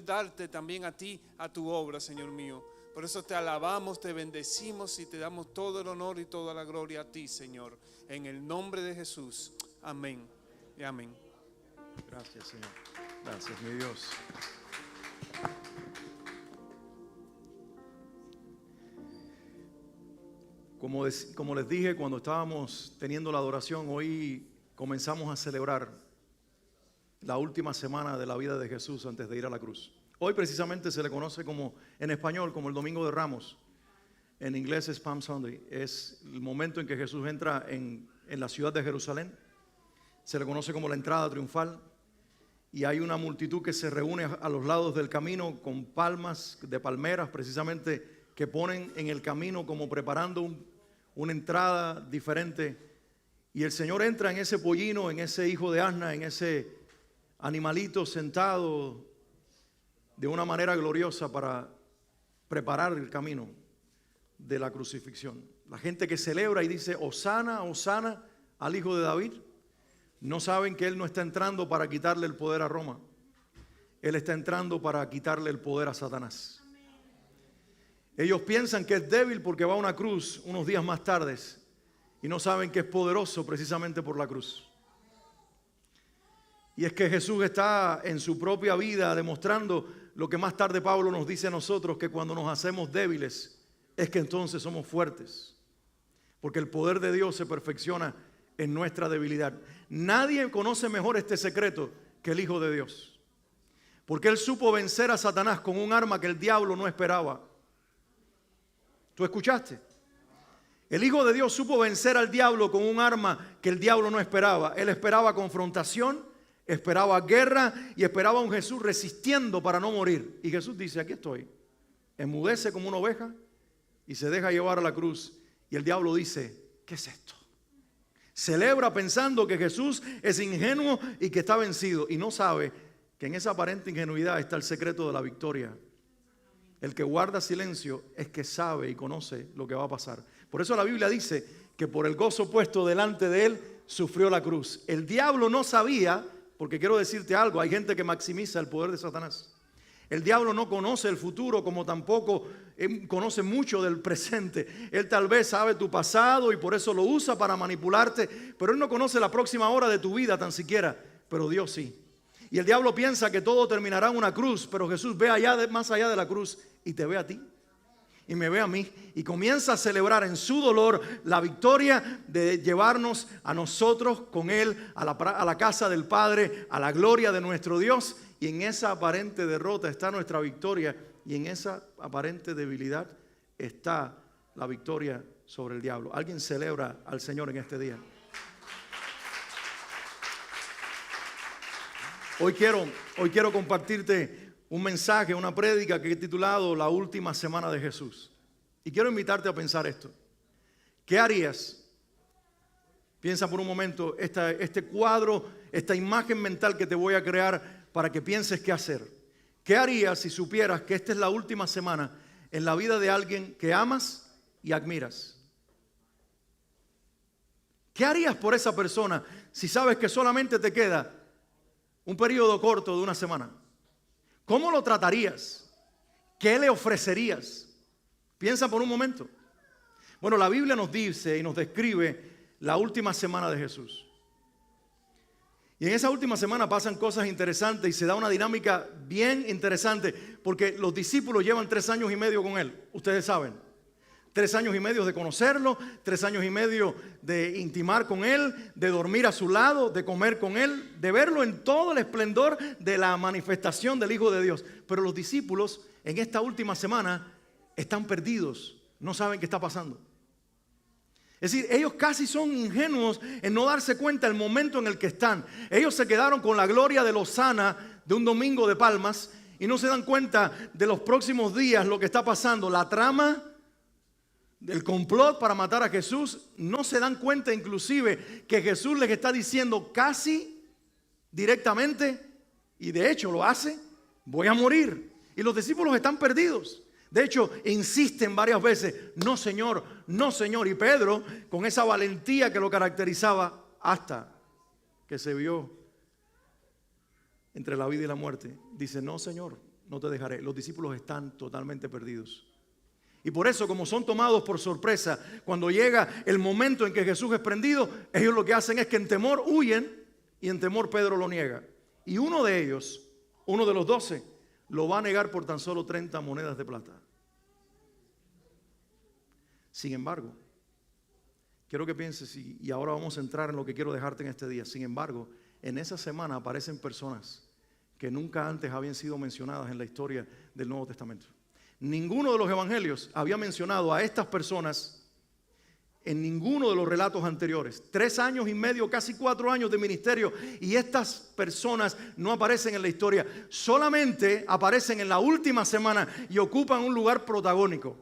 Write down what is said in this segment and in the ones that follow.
poder darte también a ti, a tu obra, Señor mío. Por eso te alabamos, te bendecimos y te damos todo el honor y toda la gloria a ti, Señor. En el nombre de Jesús. Amén y amén. Gracias, Señor. Gracias, mi Dios. Como les dije cuando estábamos teniendo la adoración, hoy comenzamos a celebrar la última semana de la vida de Jesús antes de ir a la cruz. Hoy precisamente se le conoce como, en español, como el Domingo de Ramos. En inglés es Palm Sunday. Es el momento en que Jesús entra en la ciudad de Jerusalén. Se le conoce como la entrada triunfal. Y hay una multitud que se reúne a los lados del camino con palmas de palmeras, precisamente, que ponen en el camino como preparando una entrada diferente. Y el Señor entra en ese pollino, en ese hijo de asna, en ese animalito sentado de una manera gloriosa para preparar el camino de la crucifixión. La gente que celebra y dice Hosana, Hosana al Hijo de David, no saben que Él no está entrando para quitarle el poder a Roma. Él está entrando para quitarle el poder a Satanás. Ellos piensan que es débil porque va a una cruz unos días más tarde y no saben que es poderoso precisamente por la cruz. Y es que Jesús está en su propia vida demostrando lo que más tarde Pablo nos dice a nosotros, que cuando nos hacemos débiles es que entonces somos fuertes. Porque el poder de Dios se perfecciona en nuestra debilidad. Nadie conoce mejor este secreto que el Hijo de Dios. Porque Él supo vencer a Satanás con un arma que el diablo no esperaba. ¿Tú escuchaste? El Hijo de Dios supo vencer al diablo con un arma que el diablo no esperaba. Él esperaba confrontación, esperaba guerra y esperaba a un Jesús resistiendo para no morir. Y Jesús dice, aquí estoy. Enmudece como una oveja y se deja llevar a la cruz. Y el diablo dice, ¿qué es esto? Celebra pensando que Jesús es ingenuo y que está vencido. Y no sabe que en esa aparente ingenuidad está el secreto de la victoria. El que guarda silencio es que sabe y conoce lo que va a pasar. Por eso la Biblia dice que por el gozo puesto delante de él sufrió la cruz. El diablo no sabía, porque quiero decirte algo, hay gente que maximiza el poder de Satanás. El diablo no conoce el futuro, como tampoco conoce mucho del presente. Él tal vez sabe tu pasado y por eso lo usa para manipularte, pero él no conoce la próxima hora de tu vida tan siquiera, pero Dios sí. Y el diablo piensa que todo terminará en una cruz, pero Jesús ve más allá de la cruz y te ve a ti y me ve a mí y comienza a celebrar en su dolor la victoria de llevarnos a nosotros con él a la casa del Padre, a la gloria de nuestro Dios. Y en esa aparente derrota está nuestra victoria, y en esa aparente debilidad está la victoria sobre el diablo. ¿Alguien celebra al Señor en este día? Hoy quiero compartirte un mensaje, una prédica que he titulado La última semana de Jesús. Y quiero invitarte a pensar esto. ¿Qué harías? Piensa por un momento este cuadro, esta imagen mental que te voy a crear para que pienses qué hacer. ¿Qué harías si supieras que esta es la última semana en la vida de alguien que amas y admiras? ¿Qué harías por esa persona si sabes que solamente te queda un periodo corto de una semana? ¿Cómo lo tratarías? ¿Qué le ofrecerías? Piensa por un momento. Bueno, la Biblia nos dice y nos describe la última semana de Jesús. Y en esa última semana pasan cosas interesantes y se da una dinámica bien interesante, porque los discípulos llevan 3 años y medio con él, ustedes saben. 3 años y medio de conocerlo, 3 años y medio de intimar con él, de dormir a su lado, de comer con él, de verlo en todo el esplendor de la manifestación del Hijo de Dios. Pero los discípulos en esta última semana están perdidos, no saben qué está pasando. Es decir, ellos casi son ingenuos en no darse cuenta del momento en el que están. Ellos se quedaron con la gloria de Hosana de un domingo de palmas y no se dan cuenta de los próximos días lo que está pasando. La trama del complot para matar a Jesús, no se dan cuenta inclusive que Jesús les está diciendo casi directamente, y de hecho lo hace, voy a morir. Y los discípulos están perdidos. De hecho, insisten varias veces, no Señor, no Señor. Y Pedro, con esa valentía que lo caracterizaba, hasta que se vio entre la vida y la muerte, dice, no Señor, no te dejaré. Los discípulos están totalmente perdidos. Y por eso, como son tomados por sorpresa, cuando llega el momento en que Jesús es prendido, ellos lo que hacen es que en temor huyen, y en temor Pedro lo niega. Y uno de ellos, uno de los 12, lo va a negar por tan solo 30 monedas de plata. Sin embargo, quiero que pienses, y ahora vamos a entrar en lo que quiero dejarte en este día. Sin embargo, en esa semana aparecen personas que nunca antes habían sido mencionadas en la historia del Nuevo Testamento. Ninguno de los evangelios había mencionado a estas personas en ninguno de los relatos anteriores. 3 años y medio, casi 4 años de ministerio, y estas personas no aparecen en la historia. Solamente aparecen en la última semana y ocupan un lugar protagónico.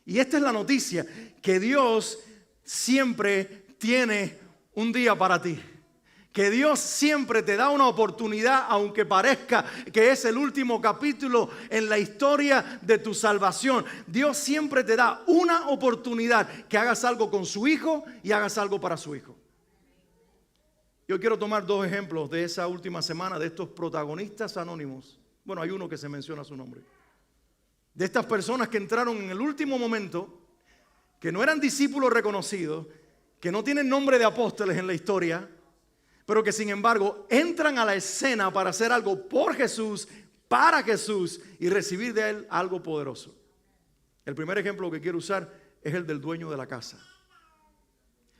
Y esta es la noticia, que Dios siempre tiene un día para ti. Que Dios siempre te da una oportunidad, aunque parezca que es el último capítulo en la historia de tu salvación. Dios siempre te da una oportunidad que hagas algo con su hijo y hagas algo para su hijo. Yo quiero tomar 2 ejemplos de esa última semana, de estos protagonistas anónimos. Bueno, hay uno que se menciona su nombre. De estas personas que entraron en el último momento, que no eran discípulos reconocidos, que no tienen nombre de apóstoles en la historia, pero que sin embargo entran a la escena para hacer algo por Jesús, para Jesús y recibir de Él algo poderoso. El primer ejemplo que quiero usar es el del dueño de la casa.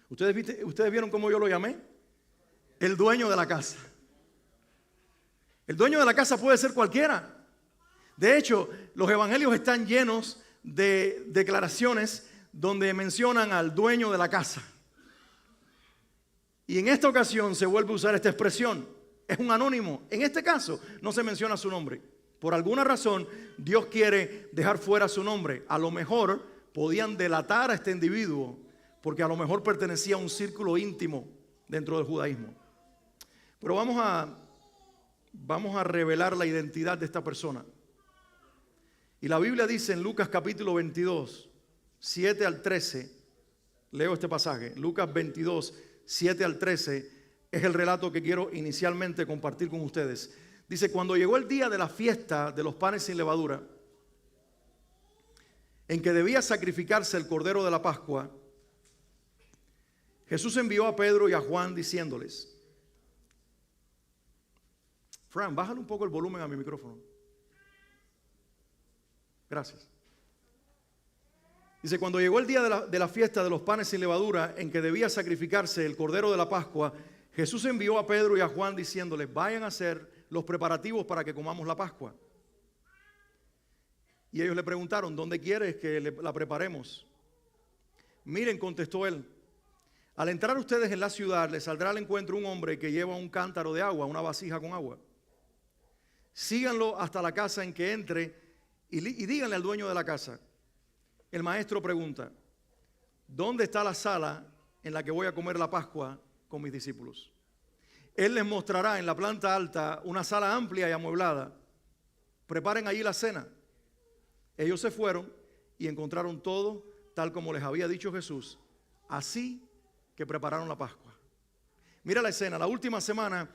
¿Ustedes vieron cómo yo lo llamé? El dueño de la casa. El dueño de la casa puede ser cualquiera. De hecho, los evangelios están llenos de declaraciones donde mencionan al dueño de la casa. Y en esta ocasión se vuelve a usar esta expresión. Es un anónimo. En este caso no se menciona su nombre. Por alguna razón Dios quiere dejar fuera su nombre. A lo mejor podían delatar a este individuo, porque a lo mejor pertenecía a un círculo íntimo dentro del judaísmo. Pero vamos a revelar la identidad de esta persona. Y la Biblia dice en Lucas capítulo 22, 7 al 13, leo este pasaje, Lucas 22, 7 al 13, es el relato que quiero inicialmente compartir con ustedes. Dice, cuando llegó el día de la fiesta de los panes sin levadura, en que debía sacrificarse el cordero de la Pascua, Jesús envió a Pedro y a Juan diciéndoles, Fran, bájale un poco el volumen a mi micrófono. Gracias. Dice, cuando llegó el día de la fiesta de los panes sin levadura, en que debía sacrificarse el cordero de la Pascua, Jesús envió a Pedro y a Juan diciéndoles, vayan a hacer los preparativos para que comamos la Pascua. Y ellos le preguntaron, ¿dónde quieres que la preparemos? Miren, contestó él, al entrar ustedes en la ciudad, les saldrá al encuentro un hombre que lleva un cántaro de agua, una vasija con agua. Síganlo hasta la casa en que entre y díganle al dueño de la casa. El maestro pregunta, ¿dónde está la sala en la que voy a comer la Pascua con mis discípulos? Él les mostrará en la planta alta una sala amplia y amueblada. Preparen allí la cena. Ellos se fueron y encontraron todo tal como les había dicho Jesús. Así que prepararon la Pascua. Mira la escena, la última semana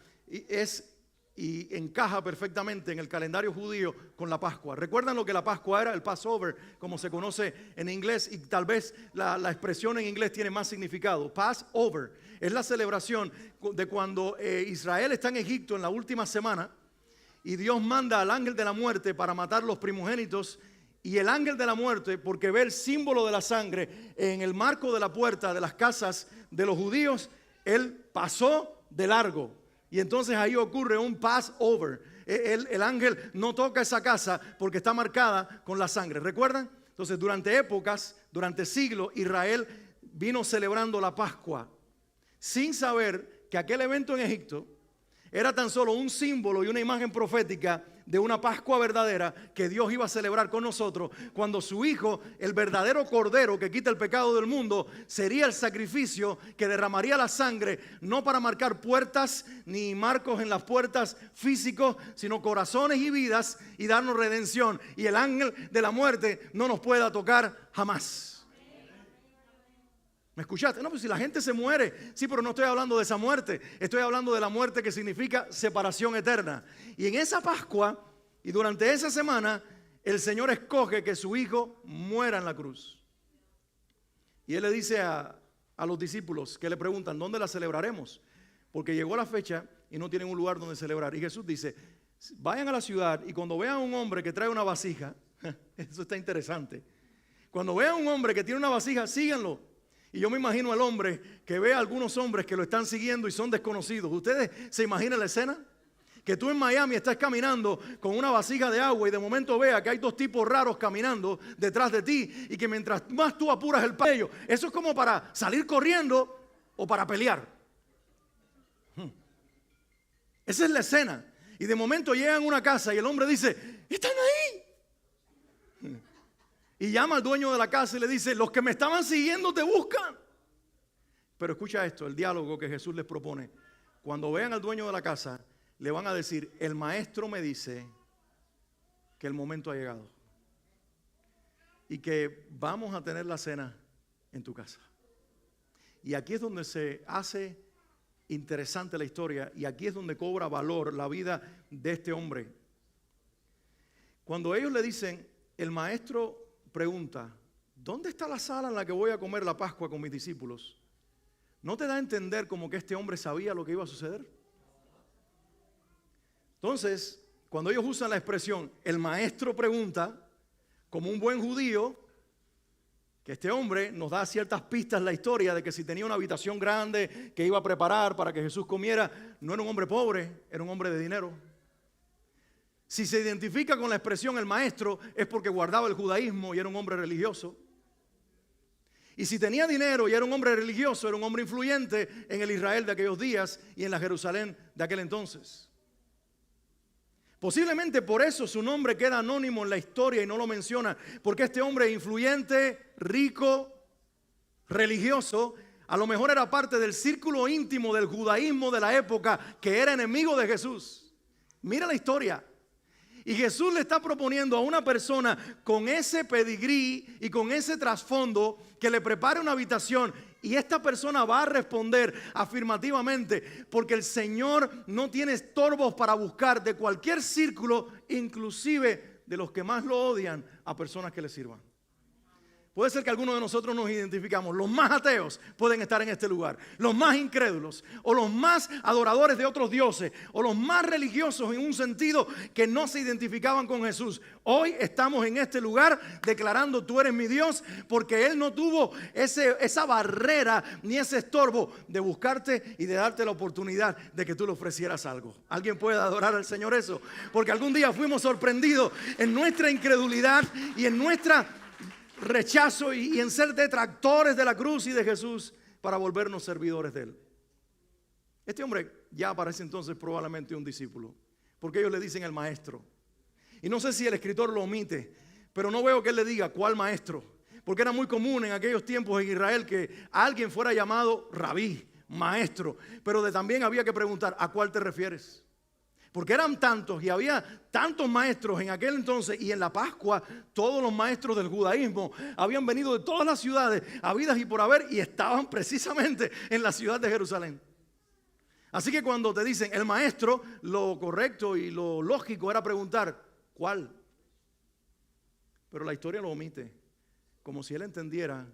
y encaja perfectamente en el calendario judío con la Pascua. ¿Recuerdan lo que la Pascua era? El Passover, como se conoce en inglés, y tal vez la expresión en inglés tiene más significado. Passover es la celebración de cuando Israel está en Egipto en la última semana y Dios manda al ángel de la muerte para matar los primogénitos. Y el ángel de la muerte, porque ve el símbolo de la sangre en el marco de la puerta de las casas de los judíos, él pasó de largo. Y entonces ahí ocurre un Passover. El ángel no toca esa casa porque está marcada con la sangre. ¿Recuerdan? Entonces durante épocas, durante siglos, Israel vino celebrando la Pascua sin saber que aquel evento en Egipto era tan solo un símbolo y una imagen profética de una Pascua verdadera que Dios iba a celebrar con nosotros cuando su Hijo, el verdadero Cordero que quita el pecado del mundo, sería el sacrificio que derramaría la sangre, no para marcar puertas ni marcos en las puertas físicos, sino corazones y vidas y darnos redención. Y el ángel de la muerte no nos pueda tocar jamás. ¿Me escuchaste? No, pues si la gente se muere. Sí, pero no estoy hablando de esa muerte. Estoy hablando de la muerte que significa separación eterna. Y en esa Pascua, Y durante esa semana, el Señor escoge que su hijo muera en la cruz. Y Él le dice a los discípulos que le preguntan, ¿dónde la celebraremos? Porque llegó la fecha y no tienen un lugar donde celebrar. Y Jesús dice, vayan a la ciudad y cuando vean a un hombre que trae una vasija, eso está interesante. Cuando vean a un hombre que tiene una vasija, síganlo. Y yo me imagino al hombre que ve a algunos hombres que lo están siguiendo y son desconocidos. ¿Ustedes se imaginan la escena? Que tú en Miami estás caminando con una vasija de agua y de momento vea que hay dos tipos raros caminando detrás de ti y que mientras más tú apuras el paso, eso es como para salir corriendo o para pelear. Esa es la escena. Y de momento llegan a una casa y el hombre dice, ¿están ahí? Y llama al dueño de la casa y le dice, los que me estaban siguiendo te buscan. Pero escucha esto, el diálogo que Jesús les propone. Cuando vean al dueño de la casa, le van a decir, el maestro me dice que el momento ha llegado y que vamos a tener la cena en tu casa. Y aquí es donde se hace interesante la historia y aquí es donde cobra valor la vida de este hombre. Cuando ellos le dicen, el maestro pregunta, ¿dónde está la sala en la que voy a comer la Pascua con mis discípulos? ¿No te da a entender como que este hombre sabía lo que iba a suceder? Entonces, cuando ellos usan la expresión, el maestro pregunta, como un buen judío, que este hombre nos da ciertas pistas en la historia de que si tenía una habitación grande que iba a preparar para que Jesús comiera, no era un hombre pobre, era un hombre de dinero. Si se identifica con la expresión el maestro, es porque guardaba el judaísmo y era un hombre religioso. Y si tenía dinero y era un hombre religioso, era un hombre influyente en el Israel de aquellos días y en la Jerusalén de aquel entonces. Posiblemente por eso su nombre queda anónimo en la historia y no lo menciona, porque este hombre influyente, rico, religioso, a lo mejor era parte del círculo íntimo del judaísmo de la época que era enemigo de Jesús. Mira la historia. Y Jesús le está proponiendo a una persona con ese pedigrí y con ese trasfondo que le prepare una habitación. Y esta persona va a responder afirmativamente porque el Señor no tiene estorbos para buscar de cualquier círculo, inclusive de los que más lo odian, a personas que le sirvan. Puede ser que algunos de nosotros nos identificamos. Los más ateos pueden estar en este lugar. Los más incrédulos o los más adoradores de otros dioses o los más religiosos en un sentido que no se identificaban con Jesús. Hoy estamos en este lugar declarando tú eres mi Dios porque Él no tuvo esa barrera ni ese estorbo de buscarte y de darte la oportunidad de que tú le ofrecieras algo. ¿Alguien puede adorar al Señor eso? Porque algún día fuimos sorprendidos en nuestra incredulidad y en nuestra rechazo y en ser detractores de la cruz y de Jesús para volvernos servidores de Él. Este hombre ya parece entonces probablemente un discípulo, porque ellos le dicen el maestro. Y no sé si el escritor lo omite, pero no veo que él le diga cuál maestro, porque era muy común en aquellos tiempos en Israel que alguien fuera llamado rabí, maestro, pero también había que preguntar ¿a cuál te refieres? Porque eran tantos y había tantos maestros en aquel entonces y en la Pascua todos los maestros del judaísmo habían venido de todas las ciudades habidas y por haber y estaban precisamente en la ciudad de Jerusalén. Así que cuando te dicen el maestro, lo correcto y lo lógico era preguntar ¿cuál? Pero la historia lo omite, como si él entendiera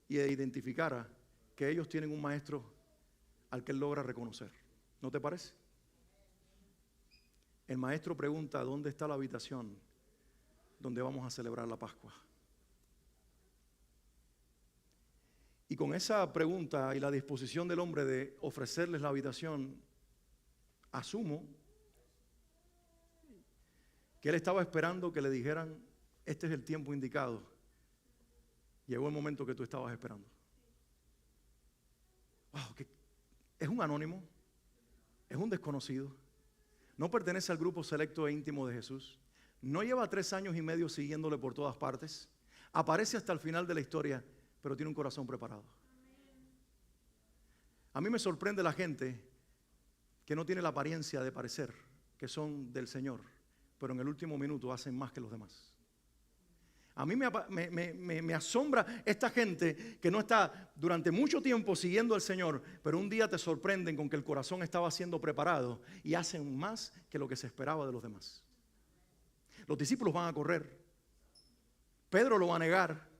y identificara que ellos tienen un maestro al que él logra reconocer. ¿No te parece? El maestro pregunta, ¿dónde está la habitación donde vamos a celebrar la Pascua? Y con esa pregunta y la disposición del hombre de ofrecerles la habitación, asumo que él estaba esperando que le dijeran, este es el tiempo indicado. Llegó el momento que tú estabas esperando. Wow, es un anónimo, es un desconocido. No pertenece al grupo selecto e íntimo de Jesús. No lleva 3 años y medio siguiéndole por todas partes. Aparece hasta el final de la historia, pero tiene un corazón preparado. A mí me sorprende la gente que no tiene la apariencia de parecer que son del Señor, pero en el último minuto hacen más que los demás. A mí me asombra esta gente que no está durante mucho tiempo siguiendo al Señor, pero un día te sorprenden con que el corazón estaba siendo preparado y hacen más que lo que se esperaba de los demás. Los discípulos van a correr. Pedro lo va a negar.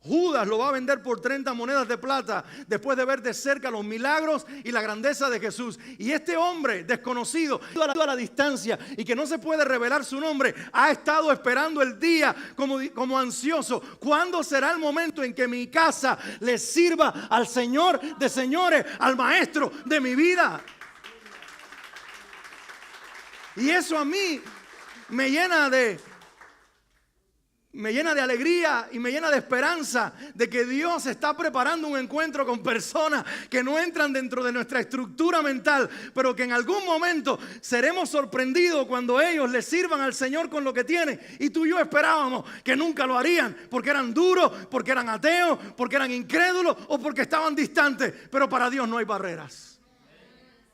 Judas lo va a vender por 30 monedas de plata después de ver de cerca los milagros y la grandeza de Jesús. Y este hombre desconocido a la distancia y que no se puede revelar su nombre, ha estado esperando el día como ansioso. ¿Cuándo será el momento en que mi casa le sirva al Señor de señores, al Maestro de mi vida? Y eso a mí me llena de alegría y me llena de esperanza de que Dios está preparando un encuentro con personas que no entran dentro de nuestra estructura mental, pero que en algún momento seremos sorprendidos cuando ellos le sirvan al Señor con lo que tienen. Y tú y yo esperábamos que nunca lo harían porque eran duros, porque eran ateos, porque eran incrédulos o porque estaban distantes. Pero para Dios no hay barreras.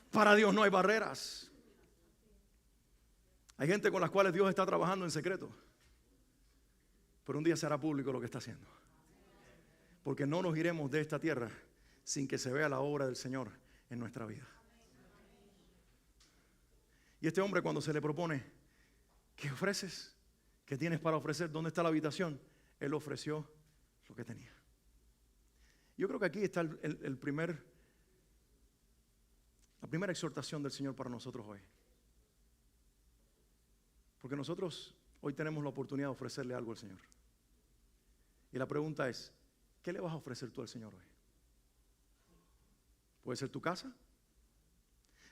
Para Dios no hay barreras. Hay gente con las cuales Dios está trabajando en secreto. Pero un día será público lo que está haciendo. Porque no nos iremos de esta tierra sin que se vea la obra del Señor en nuestra vida. Y este hombre, cuando se le propone, ¿qué ofreces? ¿Qué tienes para ofrecer? ¿Dónde está la habitación? Él ofreció lo que tenía. Yo creo que aquí está la primera exhortación del Señor para nosotros hoy. Porque nosotros hoy tenemos la oportunidad de ofrecerle algo al Señor. Y la pregunta es, ¿qué le vas a ofrecer tú al Señor hoy? Puede ser tu casa,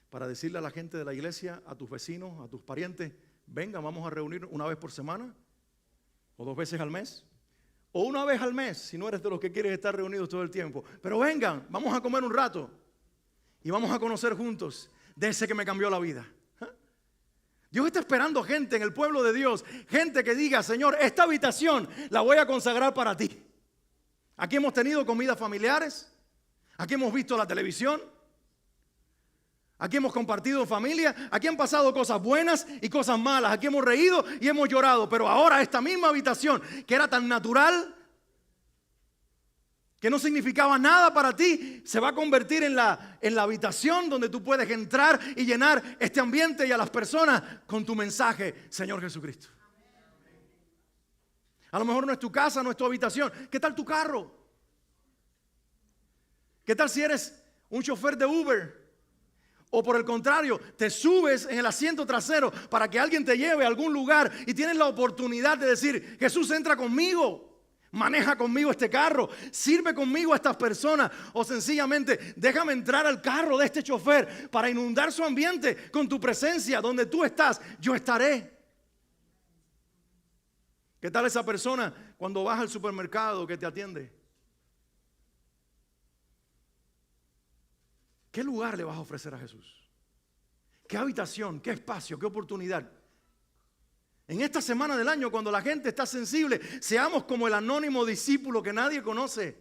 para decirle a la gente de la iglesia, a tus vecinos, a tus parientes, venga, vamos a reunir una vez por semana, o 2 veces al mes, o una vez al mes, si no eres de los que quieres estar reunidos todo el tiempo. Pero vengan, vamos a comer un rato, y vamos a conocer juntos de ese que me cambió la vida. Dios está esperando gente en el pueblo de Dios, gente que diga, Señor, esta habitación la voy a consagrar para ti. Aquí hemos tenido comidas familiares, aquí hemos visto la televisión, aquí hemos compartido en familia, aquí han pasado cosas buenas y cosas malas, aquí hemos reído y hemos llorado, pero ahora esta misma habitación que era tan natural, que no significaba nada para ti, se va a convertir en la habitación donde tú puedes entrar y llenar este ambiente y a las personas con tu mensaje, Señor Jesucristo. A lo mejor no es tu casa, no es tu habitación. ¿Qué tal tu carro? ¿Qué tal si eres un chofer de Uber? O por el contrario, te subes en el asiento trasero para que alguien te lleve a algún lugar y tienes la oportunidad de decir, Jesús, entra conmigo. Maneja conmigo este carro, sirve conmigo a estas personas, o sencillamente déjame entrar al carro de este chofer para inundar su ambiente con tu presencia. Donde tú estás, yo estaré. ¿Qué tal esa persona cuando vas al supermercado que te atiende? ¿Qué lugar le vas a ofrecer a Jesús? ¿Qué habitación, qué espacio, qué oportunidad? En esta semana del año, cuando la gente está sensible, seamos como el anónimo discípulo que nadie conoce,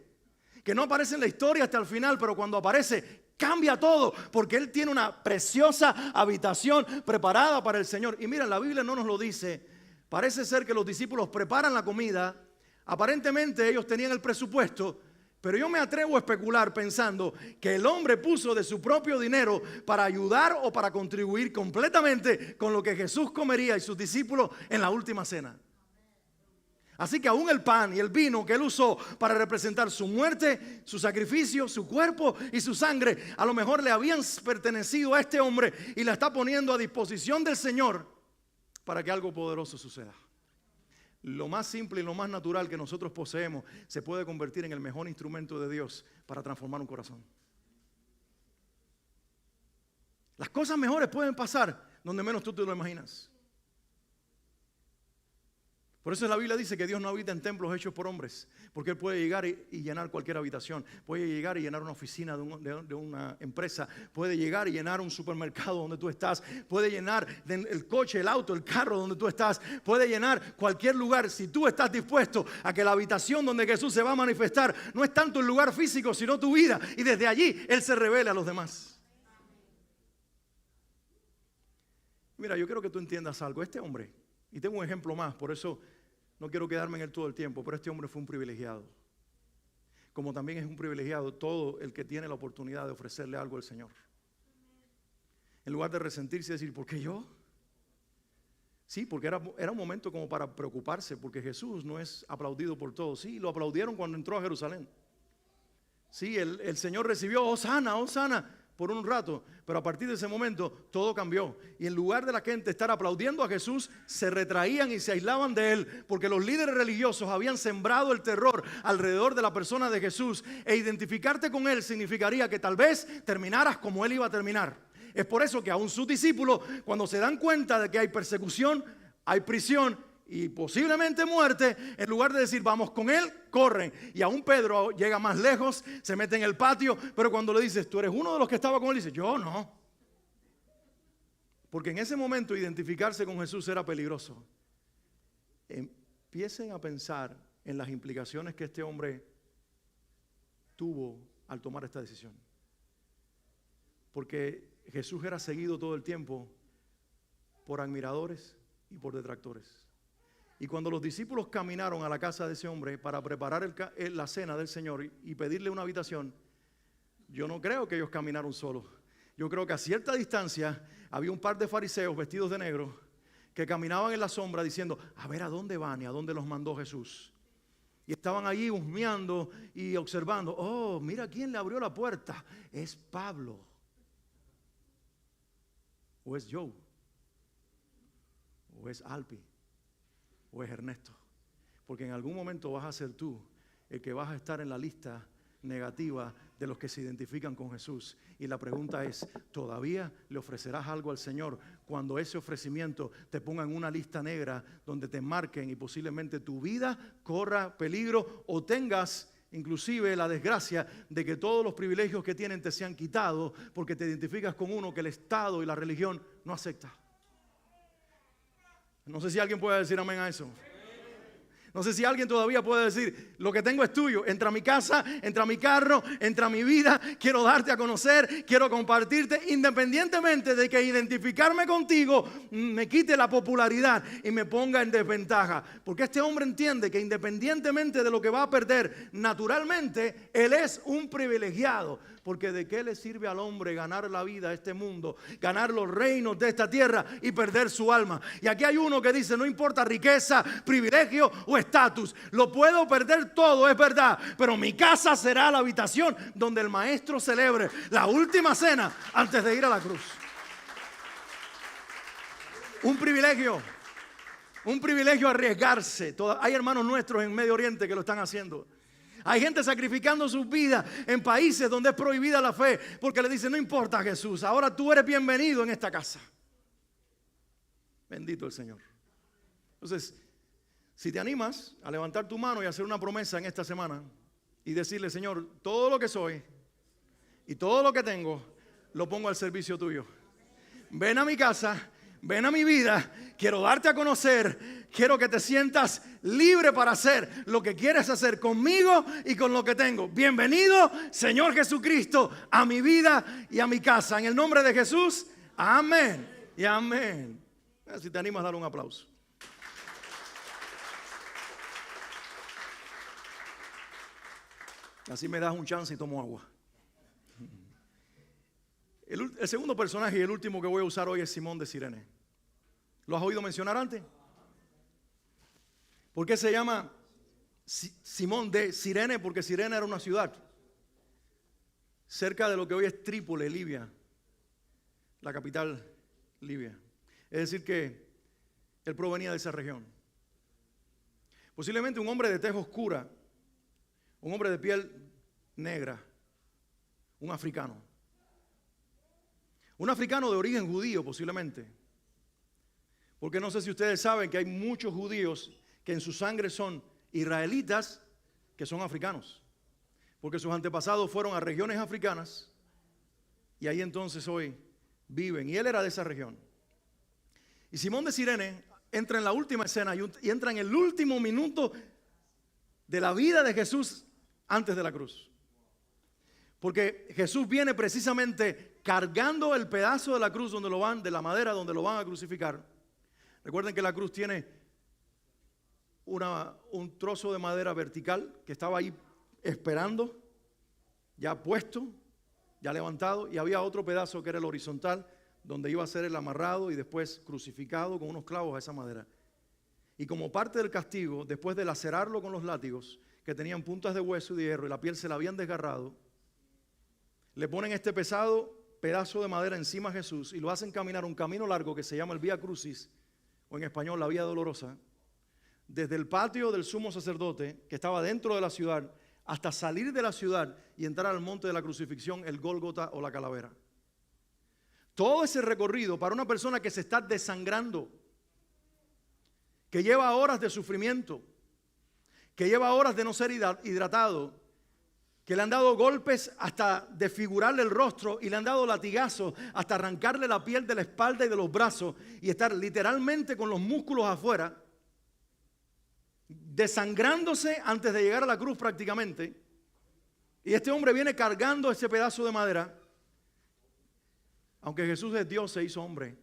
que no aparece en la historia hasta el final, pero cuando aparece, cambia todo, porque Él tiene una preciosa habitación preparada para el Señor. Y mira, la Biblia no nos lo dice. Parece ser que los discípulos preparan la comida. Aparentemente ellos tenían el presupuesto, pero yo me atrevo a especular pensando que el hombre puso de su propio dinero para ayudar o para contribuir completamente con lo que Jesús comería y sus discípulos en la última cena. Así que aún el pan y el vino que Él usó para representar su muerte, su sacrificio, su cuerpo y su sangre, a lo mejor le habían pertenecido a este hombre y la está poniendo a disposición del Señor para que algo poderoso suceda. Lo más simple y lo más natural que nosotros poseemos se puede convertir en el mejor instrumento de Dios para transformar un corazón. Las cosas mejores pueden pasar donde menos tú te lo imaginas. Por eso la Biblia dice que Dios no habita en templos hechos por hombres, porque Él puede llegar y llenar cualquier habitación, puede llegar y llenar una oficina de una empresa, puede llegar y llenar un supermercado donde tú estás, puede llenar el coche, el auto, el carro donde tú estás, puede llenar cualquier lugar si tú estás dispuesto a que la habitación donde Jesús se va a manifestar no es tanto el lugar físico, sino tu vida, y desde allí Él se revela a los demás. Mira, yo quiero que tú entiendas algo. Este hombre, y tengo un ejemplo más, por eso no quiero quedarme en él todo el tiempo, pero este hombre fue un privilegiado. Como también es un privilegiado todo el que tiene la oportunidad de ofrecerle algo al Señor. En lugar de resentirse y decir, ¿por qué yo? Sí, porque era un momento como para preocuparse, porque Jesús no es aplaudido por todos. Sí, lo aplaudieron cuando entró a Jerusalén. Sí, el Señor recibió Hosana, Hosana por un rato, pero a partir de ese momento todo cambió. Y en lugar de la gente estar aplaudiendo a Jesús, se retraían y se aislaban de él, porque los líderes religiosos habían sembrado el terror alrededor de la persona de Jesús, e identificarte con él significaría que tal vez terminaras como él iba a terminar. Es por eso que aún sus discípulos, cuando se dan cuenta de que hay persecución, hay prisión y posiblemente muerte, en lugar de decir vamos con él, corren. Y aún Pedro llega más lejos, se mete en el patio, pero cuando le dices tú eres uno de los que estaba con él, dice yo no. Porque en ese momento identificarse con Jesús era peligroso. Empiecen a pensar en las implicaciones que este hombre tuvo al tomar esta decisión. Porque Jesús era seguido todo el tiempo por admiradores y por detractores. Y cuando los discípulos caminaron a la casa de ese hombre para preparar la cena del Señor y pedirle una habitación, yo no creo que ellos caminaron solos. Yo creo que a cierta distancia había un par de fariseos vestidos de negro que caminaban en la sombra diciendo, a ver a dónde van y a dónde los mandó Jesús. Y estaban allí husmeando y observando, oh, mira quién le abrió la puerta, es Pablo. O es Joe, o es Alpi, o es Ernesto. Porque en algún momento vas a ser tú el que vas a estar en la lista negativa de los que se identifican con Jesús. Y la pregunta es, ¿todavía le ofrecerás algo al Señor cuando ese ofrecimiento te ponga en una lista negra donde te marquen y posiblemente tu vida corra peligro o tengas inclusive la desgracia de que todos los privilegios que tienen te sean quitados porque te identificas con uno que el Estado y la religión no acepta? No sé si alguien puede decir amén a eso. No sé si alguien todavía puede decir, lo que tengo es tuyo, entra a mi casa, entra a mi carro, entra a mi vida, quiero darte a conocer, quiero compartirte, independientemente de que identificarme contigo me quite la popularidad y me ponga en desventaja. Porque este hombre entiende que independientemente de lo que va a perder, naturalmente, él es un privilegiado. Porque de qué le sirve al hombre ganar la vida a este mundo, ganar los reinos de esta tierra y perder su alma. Y aquí hay uno que dice, no importa riqueza, privilegio o estatus, lo puedo perder todo, es verdad, pero mi casa será la habitación donde el maestro celebre la última cena antes de ir a la cruz. Un privilegio arriesgarse. Hay hermanos nuestros en Medio Oriente que lo están haciendo. Hay gente sacrificando sus vidas en países donde es prohibida la fe, porque le dicen, no importa Jesús, ahora tú eres bienvenido en esta casa. Bendito el Señor. Entonces, si te animas a levantar tu mano y hacer una promesa en esta semana y decirle, Señor, todo lo que soy y todo lo que tengo, lo pongo al servicio tuyo. Ven a mi casa, ven a mi vida, quiero darte a conocer. Quiero que te sientas libre para hacer lo que quieres hacer conmigo y con lo que tengo. Bienvenido, Señor Jesucristo, a mi vida y a mi casa. En el nombre de Jesús, amén y amén. Si te animas a dar un aplauso. Así me das un chance y tomo agua. El segundo personaje y el último que voy a usar hoy es Simón de Cirene. ¿Lo has oído mencionar antes? ¿Por qué se llama Simón de Cirene? Porque Cirene era una ciudad cerca de lo que hoy es Trípoli, Libia, la capital libia. Es decir que él provenía de esa región. Posiblemente un hombre de tez oscura, un hombre de piel negra, un africano. Un africano de origen judío posiblemente. Porque no sé si ustedes saben que hay muchos judíos que en su sangre son israelitas que son africanos. Porque sus antepasados fueron a regiones africanas y ahí entonces hoy viven. Y él era de esa región. Y Simón de Cirene entra en la última escena y entra en el último minuto de la vida de Jesús antes de la cruz. Porque Jesús viene precisamente cargando el pedazo de la cruz donde lo van, de la madera donde lo van a crucificar. Recuerden que la cruz tiene un trozo de madera vertical que estaba ahí esperando, ya puesto, ya levantado, y había otro pedazo que era el horizontal, donde iba a ser el amarrado y después crucificado con unos clavos a esa madera. Y como parte del castigo, después de lacerarlo con los látigos, que tenían puntas de hueso y de hierro y la piel se la habían desgarrado, le ponen este pesado pedazo de madera encima a Jesús y lo hacen caminar un camino largo que se llama el Vía Crucis, o en español la Vía Dolorosa, desde el patio del sumo sacerdote, que estaba dentro de la ciudad, hasta salir de la ciudad y entrar al monte de la crucifixión, el Gólgota o la calavera. Todo ese recorrido para una persona que se está desangrando, que lleva horas de sufrimiento, que lleva horas de no ser hidratado, que le han dado golpes hasta desfigurarle el rostro y le han dado latigazos hasta arrancarle la piel de la espalda y de los brazos y estar literalmente con los músculos afuera, desangrándose antes de llegar a la cruz prácticamente. Y este hombre viene cargando ese pedazo de madera. Aunque Jesús es Dios, se hizo hombre.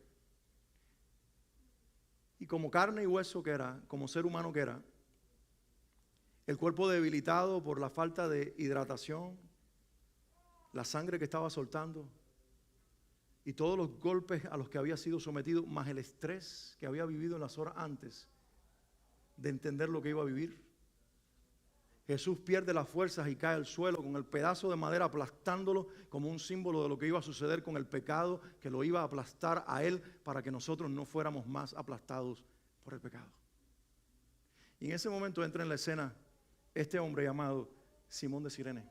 Y como carne y hueso que era, como ser humano que era, el cuerpo debilitado por la falta de hidratación, la sangre que estaba soltando y todos los golpes a los que había sido sometido, más el estrés que había vivido en las horas antes de entender lo que iba a vivir. Jesús pierde las fuerzas y cae al suelo con el pedazo de madera aplastándolo como un símbolo de lo que iba a suceder con el pecado que lo iba a aplastar a él para que nosotros no fuéramos más aplastados por el pecado. Y en ese momento entra en la escena este hombre llamado Simón de Cirene.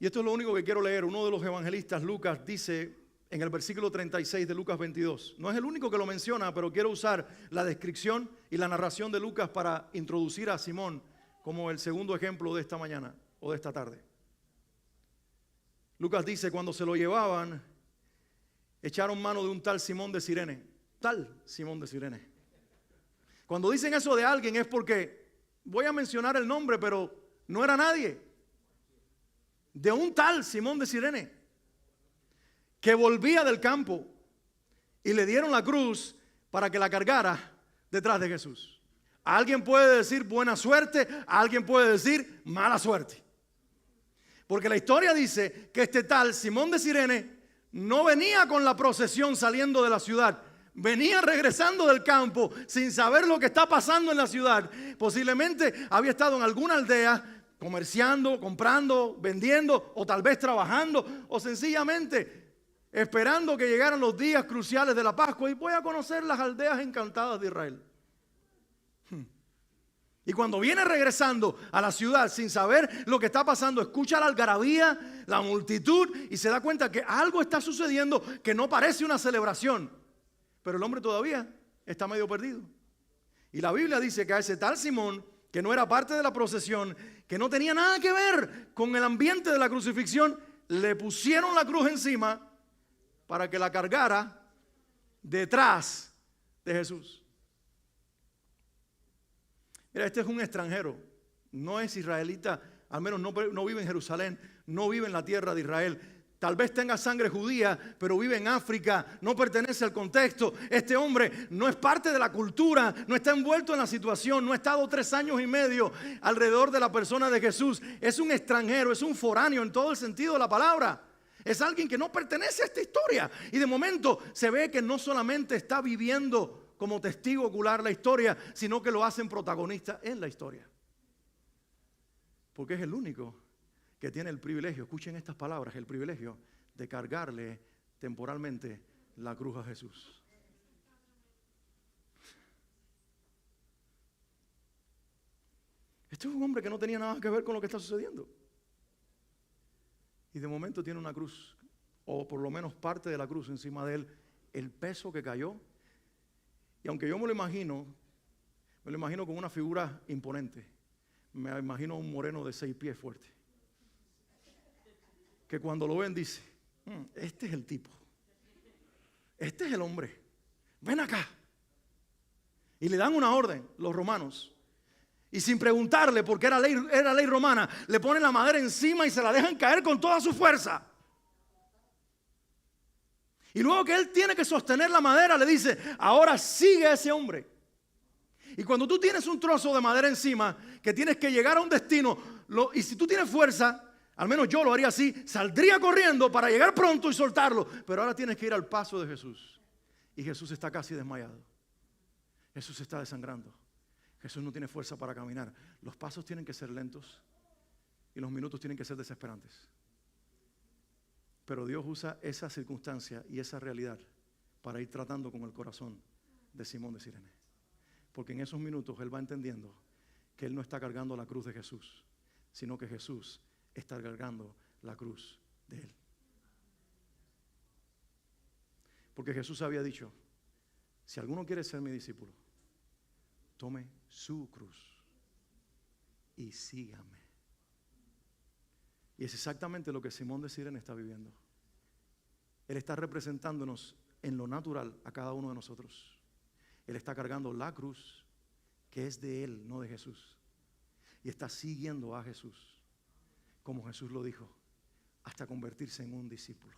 Y esto es lo único que quiero leer. Uno de los evangelistas, Lucas, dice en el versículo 36 de Lucas 22. No es el único que lo menciona, pero quiero usar la descripción y la narración de Lucas para introducir a Simón como el segundo ejemplo de esta mañana o de esta tarde. Lucas dice, cuando se lo llevaban, echaron mano de un tal Simón de Cirene. Tal Simón de Cirene. Cuando dicen eso de alguien es porque, voy a mencionar el nombre, pero no era nadie. De un tal Simón de Cirene, que volvía del campo y le dieron la cruz para que la cargara detrás de Jesús. Alguien puede decir buena suerte, alguien puede decir mala suerte. Porque la historia dice que este tal Simón de Cirene no venía con la procesión saliendo de la ciudad. Venía regresando del campo sin saber lo que está pasando en la ciudad. Posiblemente había estado en alguna aldea comerciando, comprando, vendiendo o tal vez trabajando o sencillamente esperando que llegaran los días cruciales de la Pascua y voy a conocer las aldeas encantadas de Israel. Y cuando viene regresando a la ciudad sin saber lo que está pasando, escucha la algarabía, la multitud y se da cuenta que algo está sucediendo que no parece una celebración. Pero el hombre todavía está medio perdido. Y la Biblia dice que a ese tal Simón, que no era parte de la procesión, que no tenía nada que ver con el ambiente de la crucifixión, le pusieron la cruz encima para que la cargara detrás de Jesús. Mira, este es un extranjero, no es israelita, al menos no vive en Jerusalén, no vive en la tierra de Israel. Tal vez tenga sangre judía, pero vive en África, no pertenece al contexto. Este hombre no es parte de la cultura, no está envuelto en la situación, no ha estado 3 años y medio alrededor de la persona de Jesús. Es un extranjero, es un foráneo en todo el sentido de la palabra. Es alguien que no pertenece a esta historia. Y de momento se ve que no solamente está viviendo como testigo ocular la historia, sino que lo hacen protagonista en la historia. Porque es el único que tiene el privilegio, escuchen estas palabras, el privilegio de cargarle temporalmente la cruz a Jesús. Este es un hombre que no tenía nada que ver con lo que está sucediendo. Y de momento tiene una cruz, o por lo menos parte de la cruz encima de él, el peso que cayó. Y aunque yo me lo imagino con una figura imponente. Me imagino un moreno de 6 pies fuerte. Que cuando lo ven dice, este es el tipo. Este es el hombre. Ven acá. Y le dan una orden, los romanos. Y sin preguntarle, porque era ley romana, le ponen la madera encima y se la dejan caer con toda su fuerza. Y luego que él tiene que sostener la madera, le dice, ahora sigue a ese hombre. Y cuando tú tienes un trozo de madera encima, que tienes que llegar a un destino, y si tú tienes fuerza, Al menos yo lo haría así, saldría corriendo para llegar pronto y soltarlo. Pero ahora tienes que ir al paso de Jesús. Y Jesús está casi desmayado. Jesús está desangrando. Jesús no tiene fuerza para caminar. Los pasos tienen que ser lentos y los minutos tienen que ser desesperantes. Pero Dios usa esa circunstancia y esa realidad para ir tratando con el corazón de Simón de Cirene. Porque en esos minutos él va entendiendo que él no está cargando la cruz de Jesús, sino que Jesús está cargando la cruz de él. Porque Jesús había dicho, si alguno quiere ser mi discípulo, tome su cruz y sígame. Y es exactamente lo que Simón de Cirene está viviendo. Él está representándonos en lo natural a cada uno de nosotros. Él está cargando la cruz que es de él, no de Jesús. Y está siguiendo a Jesús, como Jesús lo dijo, hasta convertirse en un discípulo.